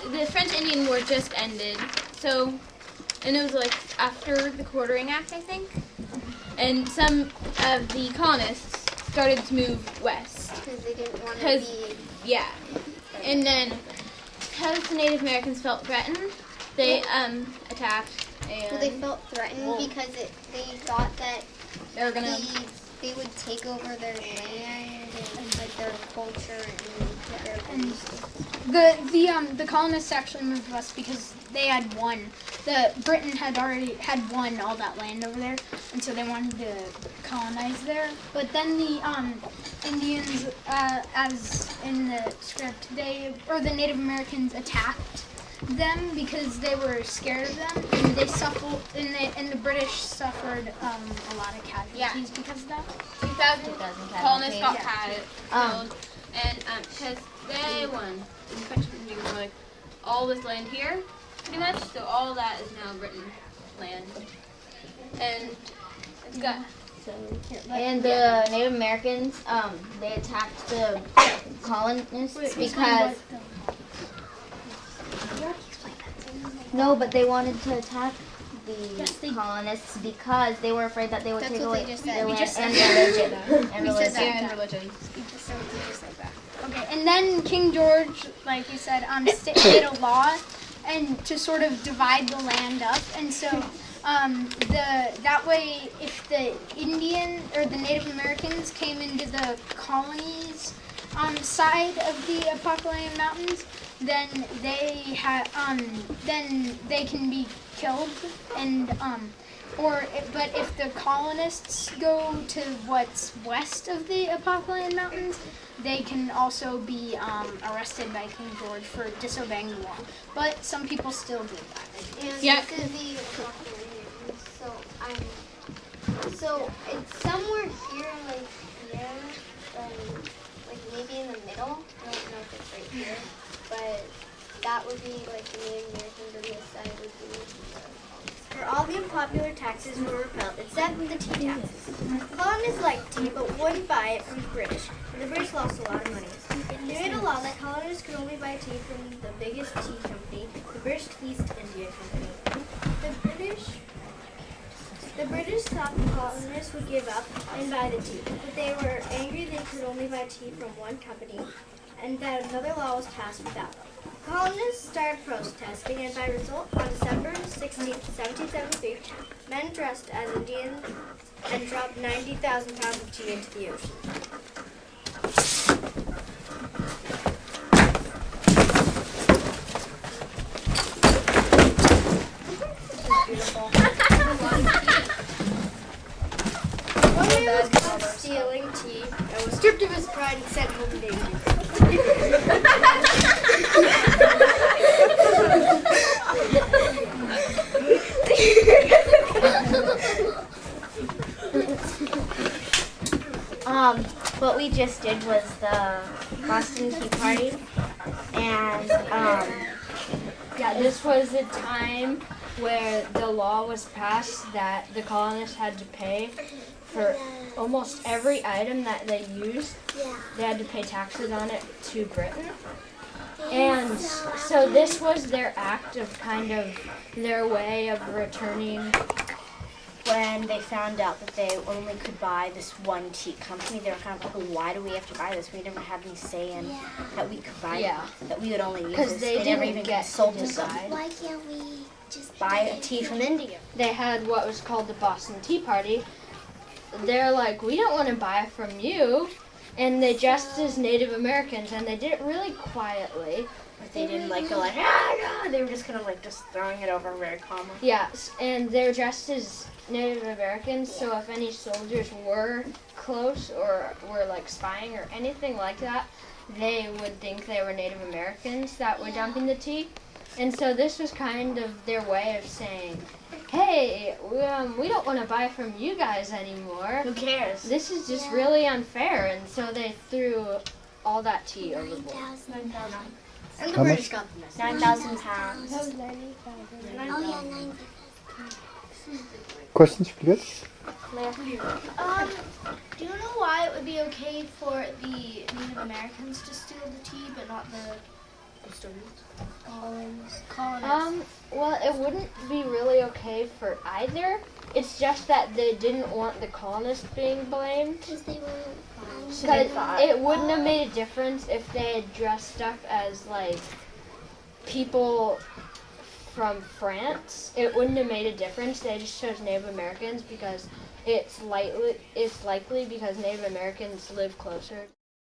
The French-Indian War just ended, and it was like after the Quartering Act, I think, and some of the colonists started to move west. Because they didn't want to be... Yeah, and then because the Native Americans felt threatened, they attacked. And well, they felt threatened because they thought that they were gonna... They would take over their land and like their culture and their the colonists actually moved west because they had won. Britain had already won all that land over there, and so they wanted to colonize there. But then the Indians, as in the script, the Native Americans attacked them because they were scared of them, and they suffered, and the British suffered a lot of casualties because of that. 2,000 colonists got killed, and because they won, the French were like, all this land here, pretty much, so all that is now Britain land, and it's got. And the Native Americans, they attacked the colonists because. No, but they wanted to attack the colonists because they were afraid that they would take away their land and religion. Okay, and then King George, like you said, made a law and to sort of divide the land up, and so that way, if the Indian or the Native Americans came into the colonies side of the Apocalyptic Mountains, then they can be killed, and but if the colonists go to what's west of the Apocalyptic Mountains, they can also be arrested by King George for disobeying the law. But some people still do that. And yeah. So it's somewhere here, like here, like maybe in the middle. I don't know if it's right here, but that would be like the Native Americans, and this side would be. For all the unpopular taxes were repealed, except the tea taxes. Colonists liked tea, but wouldn't buy it from the British, and the British lost a lot of money. They made a law that colonists could only buy tea from the biggest tea company, the British East India Company. The British thought the colonists would give up and buy the tea, but they were angry they could only buy tea from one company, and that another law was passed for that law. Colonists started protesting, and by result, on December 16, 1773, men dressed as Indians and dropped 90,000 pounds of tea into the ocean. One man was caught stealing tea and was stripped of his pride and sent home to India. What we just did was the Boston Tea Party, and this was the time where the law was passed that the colonists had to pay for almost every item that they used. They had to pay taxes on it to Britain. And so this was their act of kind of their way of returning. when they found out that they only could buy this one tea company, they were kind of like, well, why do we have to buy this? We never had any say in that we could buy it, that we would only use this. They never didn't even get consulted them. Why can't we just Buy a tea from India. They had what was called the Boston Tea Party. They're like, we don't want to buy from you. And they dressed as Native Americans, and they did it really quietly. They didn't like go like, ah, they were just kind of like just throwing it over very calmly. Yes, and they're dressed as Native Americans, so if any soldiers were close or were like spying or anything like that, they would think they were Native Americans that were dumping the tea. And so this was kind of their way of saying, hey, we don't want to buy from you guys anymore. Who cares? This is just really unfair. And so they threw all that tea overboard. And the British got the message. 9,000 pounds. Oh yeah, 9,000. Questions? Pretty good. Do you know why it would be okay for the Native Americans to steal the tea, but not the colonists? Well, it wouldn't be really okay for either. It's just that they didn't want the colonists being blamed. Because they weren't Because it wouldn't have made a difference if they had dressed up as, like, people from France. It wouldn't have made a difference. They just chose Native Americans because it's likely because Native Americans live closer